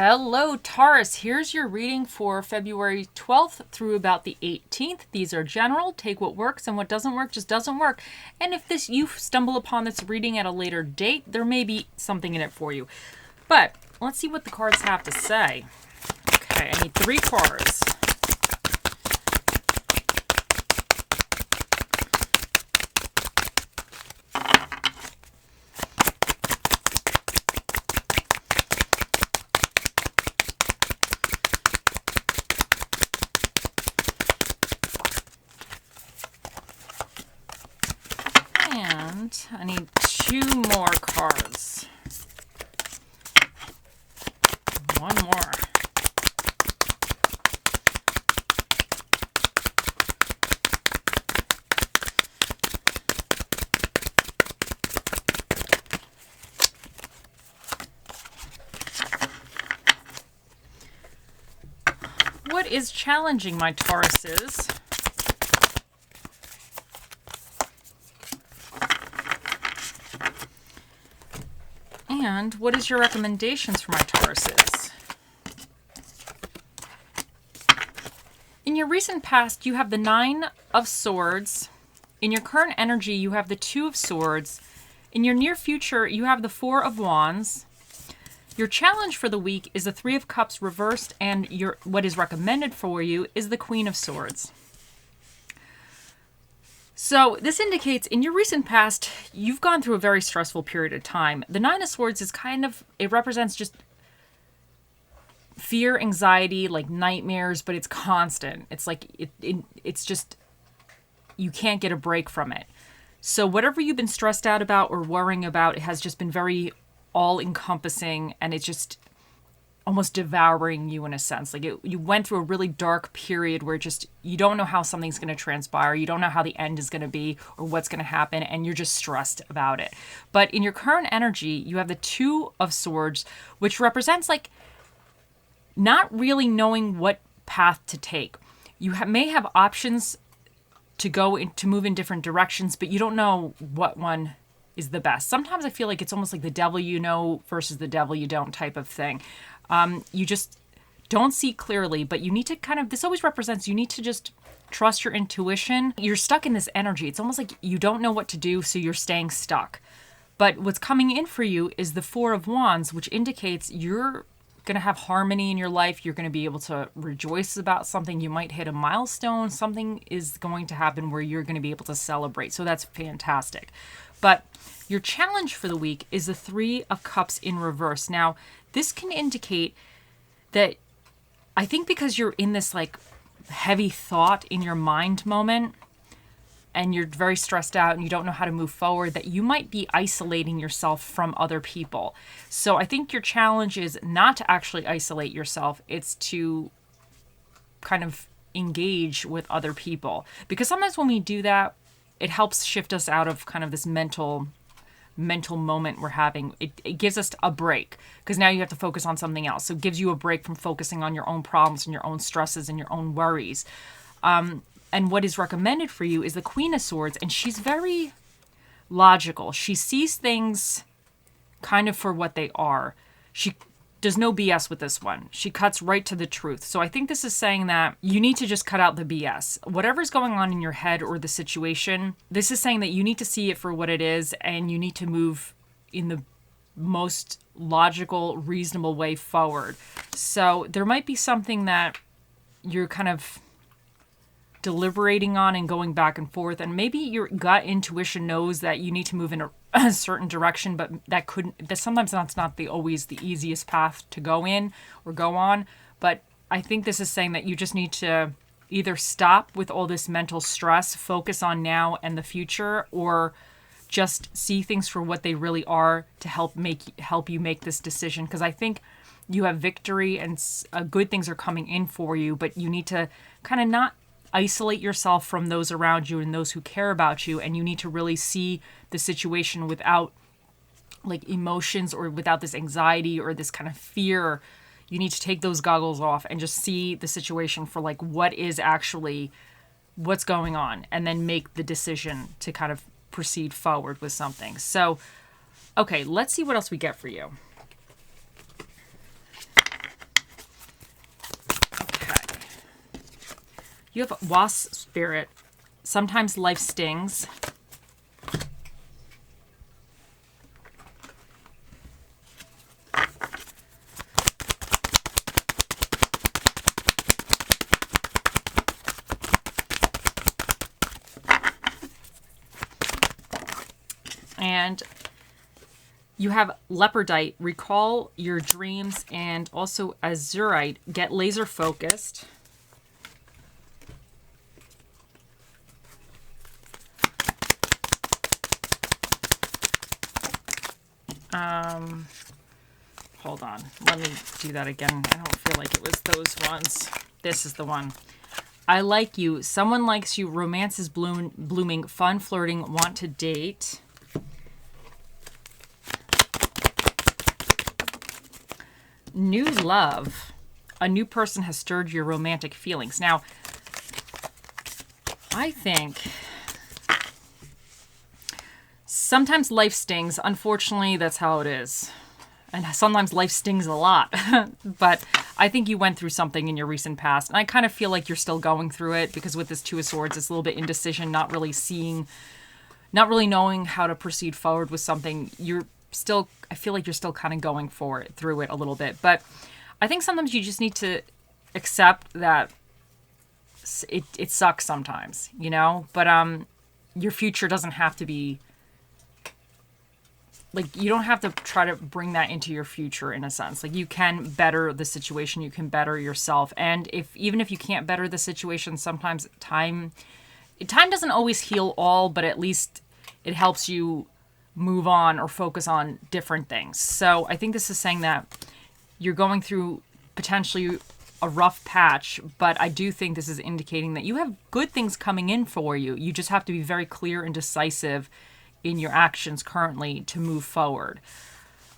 Hello, Taurus. Here's your reading for February 12th through about the 18th. These are general. Take what works, and what doesn't work just doesn't work. And if you stumble upon this reading at a later date, there may be something in it for you. But let's see what the cards have to say. Okay, I need 3 cards. And I need 2 more cards. 1 more. What is challenging my Tauruses? And what is your recommendations for my Tauruses? In your recent past, you have the 9 of Swords. In your current energy, you have the 2 of Swords. In your near future, you have the 4 of Wands. Your challenge for the week is the 3 of Cups reversed, and what is recommended for you is the Queen of Swords. So this indicates in your recent past, you've gone through a very stressful period of time. The 9 of Swords is it represents just fear, anxiety, like nightmares, but it's constant. It's like, it's just, you can't get a break from it. So whatever you've been stressed out about or worrying about, it has just been very all-encompassing, and it's just almost devouring you in a sense. Like you went through a really dark period where you don't know how something's going to transpire. You don't know how the end is going to be or what's going to happen, and you're just stressed about it. But in your current energy, you have the 2 of Swords, which represents like not really knowing what path to take. You may have options to move in different directions, but you don't know what one is the best. Sometimes I feel like it's almost like the devil you know versus the devil you don't type of thing. You just don't see clearly, but you need to this always represents you need to just trust your intuition. You're stuck in this energy. It's almost like you don't know what to do, so you're staying stuck. But what's coming in for you is the 4 of Wands, which indicates you're going to have harmony in your life. You're going to be able to rejoice about something. You might hit a milestone. Something is going to happen where you're going to be able to celebrate. So that's fantastic. But your challenge for the week is the 3 of Cups in reverse. Now, this can indicate that I think because you're in this like heavy thought in your mind moment and you're very stressed out and you don't know how to move forward, that you might be isolating yourself from other people. So I think your challenge is not to actually isolate yourself. It's to kind of engage with other people. Because sometimes when we do that, it helps shift us out of kind of this mental moment we're having. It gives us a break because now you have to focus on something else. So it gives you a break from focusing on your own problems and your own stresses and your own worries. And what is recommended for you is the Queen of Swords, and she's very logical. She sees things kind of for what they are. She does no BS with this one. She cuts right to the truth. So I think this is saying that you need to just cut out the BS. Whatever's going on in your head or the situation, this is saying that you need to see it for what it is, and you need to move in the most logical, reasonable way forward. So there might be something that you're kind of deliberating on and going back and forth, and maybe your gut intuition knows that you need to move in a certain direction, but sometimes that's not always the easiest path to go in or go on. But I think this is saying that you just need to either stop with all this mental stress, focus on now and the future, or just see things for what they really are to help you make this decision. Because I think you have victory and good things are coming in for you, but you need to kind of not isolate yourself from those around you and those who care about you, and you need to really see the situation without like emotions or without this anxiety or this kind of fear. You need to take those goggles off and just see the situation for like what's going on, and then make the decision to kind of proceed forward with something. So, okay, let's see what else we get for you. You have wasp spirit. Sometimes life stings. And you have leopardite, recall your dreams, and also azurite, get laser focused. Hold on, let me do that again. I don't feel like it was those ones. This is the one. I like you. Someone likes you. Romance is blooming. Fun, flirting. Want to date. New love. A new person has stirred your romantic feelings. Now, I think sometimes life stings. Unfortunately, that's how it is. And sometimes life stings a lot. But I think you went through something in your recent past. And I kind of feel like you're still going through it because with this Two of Swords, it's a little bit indecision, not really knowing how to proceed forward with something. I feel like you're still kind of going through it a little bit. But I think sometimes you just need to accept that it sucks sometimes, you know? But your future doesn't have to be... Like, you don't have to try to bring that into your future in a sense. Like, you can better the situation. You can better yourself. And even if you can't better the situation, sometimes time doesn't always heal all, but at least it helps you move on or focus on different things. So I think this is saying that you're going through potentially a rough patch, but I do think this is indicating that you have good things coming in for you. You just have to be very clear and decisive in your actions currently to move forward.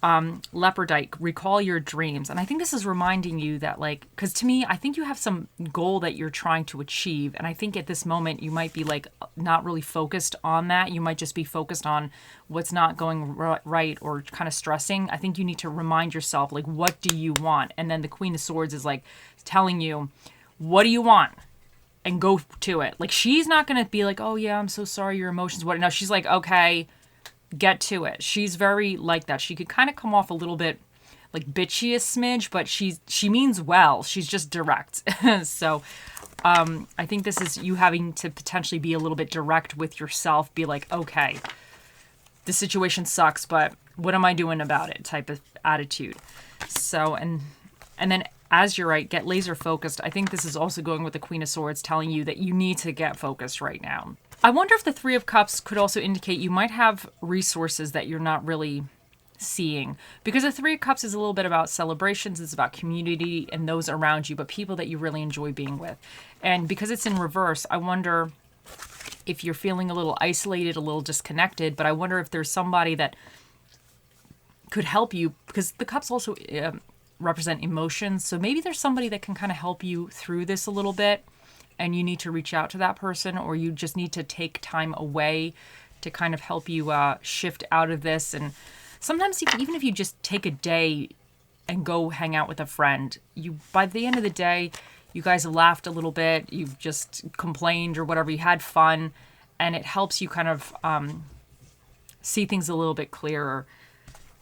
Leopardite, recall your dreams. And I think this is reminding you that, like, because to me, I think you have some goal that you're trying to achieve. And I think at this moment, you might be like not really focused on that. You might just be focused on what's not going right or kind of stressing. I think you need to remind yourself, like, what do you want? And then the Queen of Swords is like telling you, what do you want? And go to it. Like, she's not going to be like, oh yeah, I'm so sorry, your emotions. What? No, she's like, okay, get to it. She's very like that. She could kind of come off a little bit like bitchy a smidge, but she means well. She's just direct. So I think this is you having to potentially be a little bit direct with yourself. Be like, okay, the situation sucks, but what am I doing about it? Type of attitude. So, and then as you're right, get laser focused. I think this is also going with the Queen of Swords, telling you that you need to get focused right now. I wonder if the Three of Cups could also indicate you might have resources that you're not really seeing. Because the Three of Cups is a little bit about celebrations, it's about community and those around you, but people that you really enjoy being with. And because it's in reverse, I wonder if you're feeling a little isolated, a little disconnected, but I wonder if there's somebody that could help you, because the Cups also represent emotions. So maybe there's somebody that can kind of help you through this a little bit, and you need to reach out to that person, or you just need to take time away to kind of help you shift out of this. And sometimes even if you just take a day and go hang out with a friend, by the end of the day, you guys have laughed a little bit, you've just complained or whatever, you had fun, and it helps you kind of see things a little bit clearer.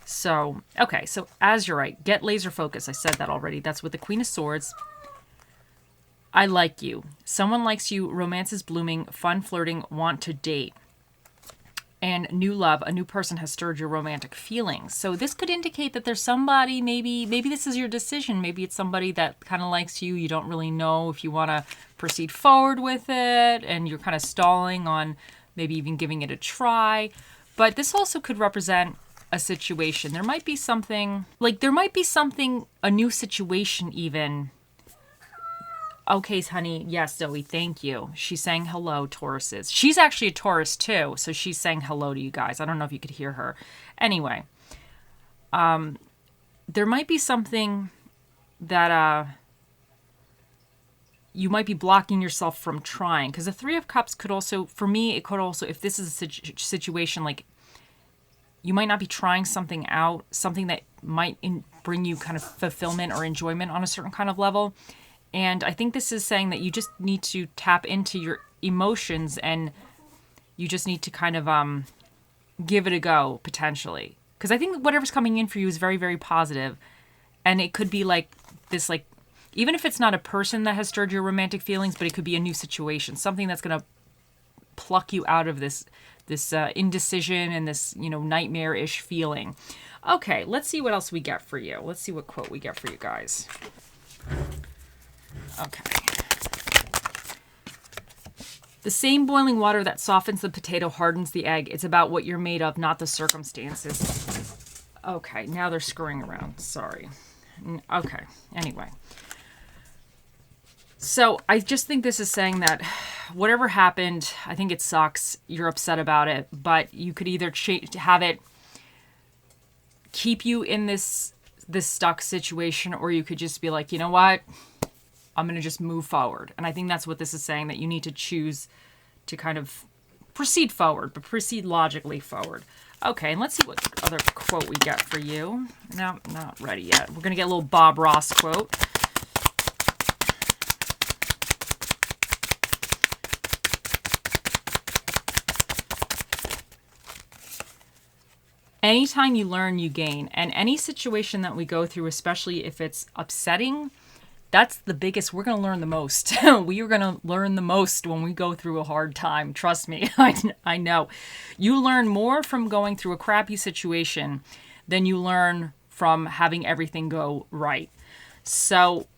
So, okay, so as you're right, get laser focused. I said that already. That's with the Queen of Swords. I like you. Someone likes you. Romance is blooming. Fun, flirting. Want to date. And new love. A new person has stirred your romantic feelings. So this could indicate that there's somebody, maybe this is your decision. Maybe it's somebody that kind of likes you. You don't really know if you want to proceed forward with it, and you're kind of stalling on maybe even giving it a try. But this also could represent a situation. There might be something, a new situation even. Okay, honey. Yes, Zoe, thank you. She's saying hello, Tauruses. She's actually a Taurus too, so she's saying hello to you guys. I don't know if you could hear her. Anyway, there might be something that you might be blocking yourself from trying, because the Three of Cups could also, for me, it could also, if this is a situation like you might not be trying something out, something that might bring you kind of fulfillment or enjoyment on a certain kind of level. And I think this is saying that you just need to tap into your emotions, and you just need to kind of give it a go, potentially. Because I think whatever's coming in for you is very, very positive. And it could be like this, like, even if it's not a person that has stirred your romantic feelings, but it could be a new situation, something that's going to pluck you out of this indecision and this, nightmare-ish feeling. Okay, let's see what else we get for you. Let's see what quote we get for you guys. Okay. The same boiling water that softens the potato hardens the egg. It's about what you're made of, not the circumstances. Okay, now they're screwing around. Sorry. Okay, anyway. So I just think this is saying that whatever happened, I think it sucks. You're upset about it, but you could either have it keep you in this stuck situation, or you could just be like, you know what? I'm going to just move forward. And I think that's what this is saying, that you need to choose to kind of proceed forward, but proceed logically forward. Okay, and let's see what other quote we get for you. No, not ready yet. We're going to get a little Bob Ross quote. Anytime you learn, you gain. And any situation that we go through, especially if it's upsetting, that's the biggest. We're going to learn the most. We are going to learn the most when we go through a hard time. Trust me. I know. You learn more from going through a crappy situation than you learn from having everything go right. So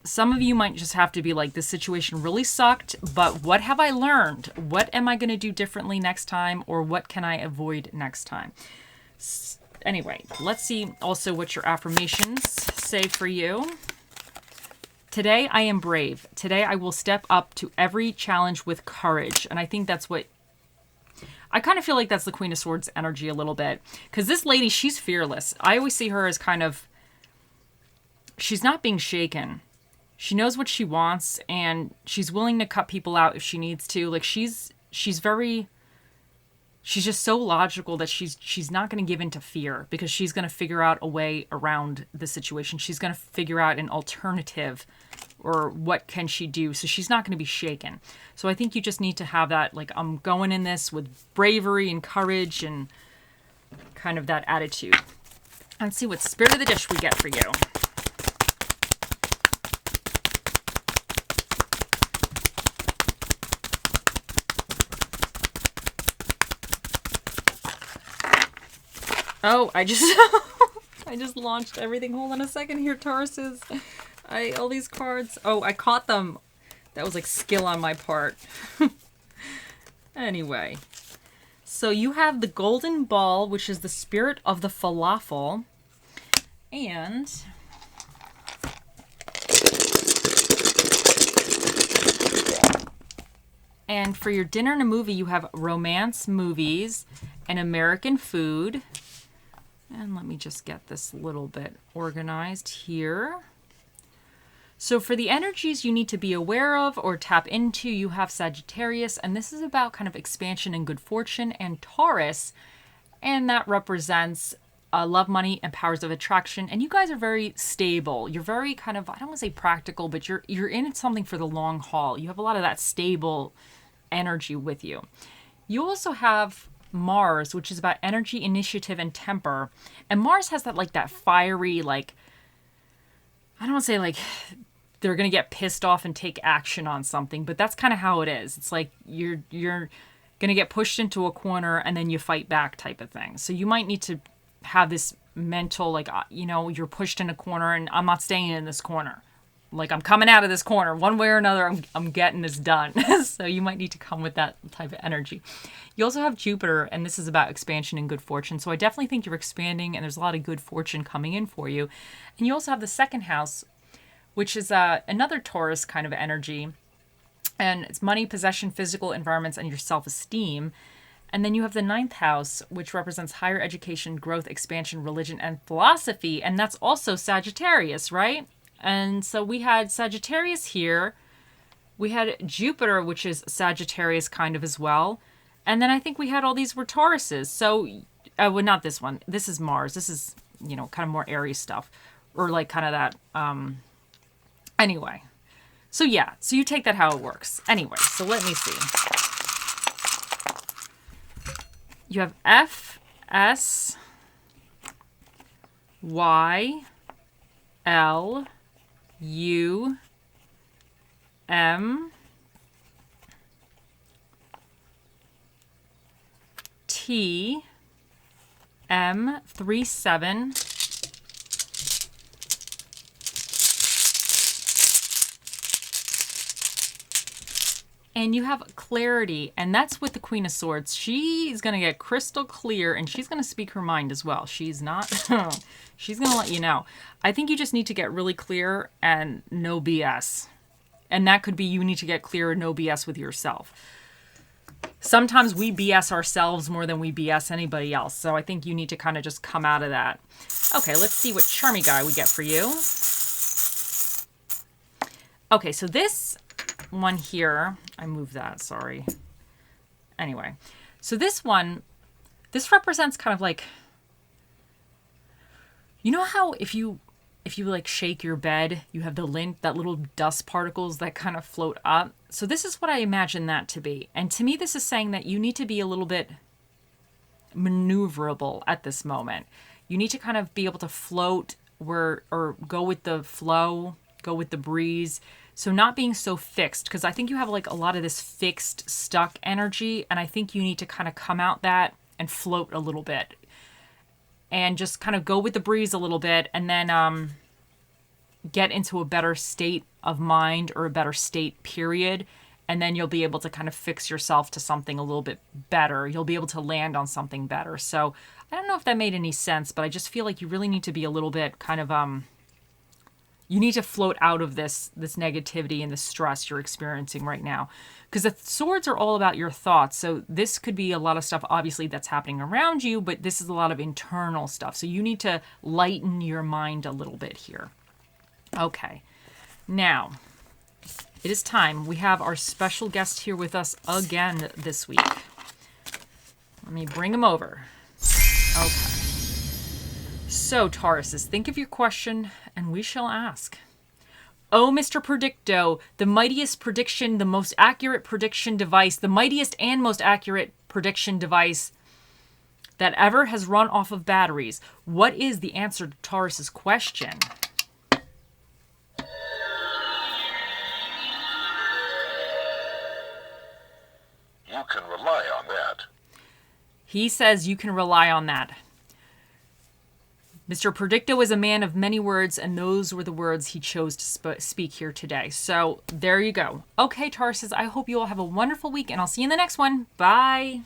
some of you might just have to be like, this situation really sucked, but what have I learned? What am I going to do differently next time? Or what can I avoid next time? Anyway, let's see also what your affirmations say for you. Today, I am brave. Today, I will step up to every challenge with courage. And I think that's what... I kind of feel like that's the Queen of Swords energy a little bit. Because this lady, she's fearless. I always see her as kind of... She's not being shaken. She knows what she wants, and she's willing to cut people out if she needs to. Like, she's very... She's just so logical that she's not going to give in to fear, because she's going to figure out a way around the situation. She's going to figure out an alternative, or what can she do. So she's not going to be shaken. So I think you just need to have that, like, I'm going in this with bravery and courage and kind of that attitude. Let's see what spirit of the dish we get for you. Oh, I just launched everything. Hold on a second here, Tauruses. All these cards. Oh, I caught them. That was like skill on my part. Anyway. So you have the golden ball, which is the spirit of the falafel. And for your dinner and a movie, you have romance movies and American food. And let me just get this little bit organized here. So for the energies you need to be aware of or tap into, you have Sagittarius, and this is about kind of expansion and good fortune, and Taurus, and that represents love, money, and powers of attraction. And you guys are very stable. You're very kind of, I don't want to say practical, but you're in something for the long haul. You have a lot of that stable energy with you. You also have Mars, which is about energy, initiative, and temper. And Mars has that, like, that fiery, like, I don't want to say, like, they're going to get pissed off and take action on something, but that's kind of how it is. It's like you're going to get pushed into a corner and then you fight back type of thing. So you might need to have this mental, like, you're pushed in a corner and I'm not staying in this corner. Like, I'm coming out of this corner one way or another. I'm getting this done. So you might need to come with that type of energy. You also have Jupiter, and this is about expansion and good fortune. So I definitely think you're expanding, and there's a lot of good fortune coming in for you. And you also have the second house, which is another Taurus kind of energy. And it's money, possession, physical environments, and your self-esteem. And then you have the ninth house, which represents higher education, growth, expansion, religion, and philosophy. And that's also Sagittarius, right? And so we had Sagittarius here. We had Jupiter, which is Sagittarius kind of as well. And then I think we had all these were Tauruses. So, well, not this one. This is Mars. This is, kind of more Aries stuff. Or like kind of that Anyway, so yeah, so you take that how it works. Anyway, so let me see. You have F, S, Y, L, U, M, T, M, 3, 7, and you have clarity, and that's with the Queen of Swords. She's going to get crystal clear, and she's going to speak her mind as well. She's not, she's going to let you know. I think you just need to get really clear and no BS. And that could be you need to get clear and no BS with yourself. Sometimes we BS ourselves more than we BS anybody else. So I think you need to kind of just come out of that. Okay, let's see what charmy guy we get for you. Okay, so this one here, I moved that, sorry. Anyway, so this one, this represents kind of like, you know how if you like shake your bed, you have the lint, that little dust particles that kind of float up. So this is what I imagine that to be. And to me, this is saying that you need to be a little bit maneuverable at this moment. You need to kind of be able to float or go with the flow, go with the breeze. So not being so fixed, because I think you have like a lot of this fixed, stuck energy. And I think you need to kind of come out that and float a little bit. And just kind of go with the breeze a little bit, and then get into a better state of mind or a better state, period. And then you'll be able to kind of fix yourself to something a little bit better. You'll be able to land on something better. So I don't know if that made any sense, but I just feel like you really need to be a little bit kind of, you need to float out of this negativity and the stress you're experiencing right now. Because the swords are all about your thoughts. So this could be a lot of stuff, obviously, that's happening around you, but this is a lot of internal stuff. So you need to lighten your mind a little bit here. Okay. Now, it is time. We have our special guest here with us again this week. Let me bring him over. Okay. So, Tauruses, think of your question, and we shall ask. Oh, Mr. Predicto, the mightiest prediction, the most accurate prediction device, the mightiest and most accurate prediction device that ever has run off of batteries. What is the answer to Taurus's question? You can rely on that. He says you can rely on that. Mr. Predicto is a man of many words, and those were the words he chose to speak here today. So there you go. Okay, Tauruses, I hope you all have a wonderful week, and I'll see you in the next one. Bye.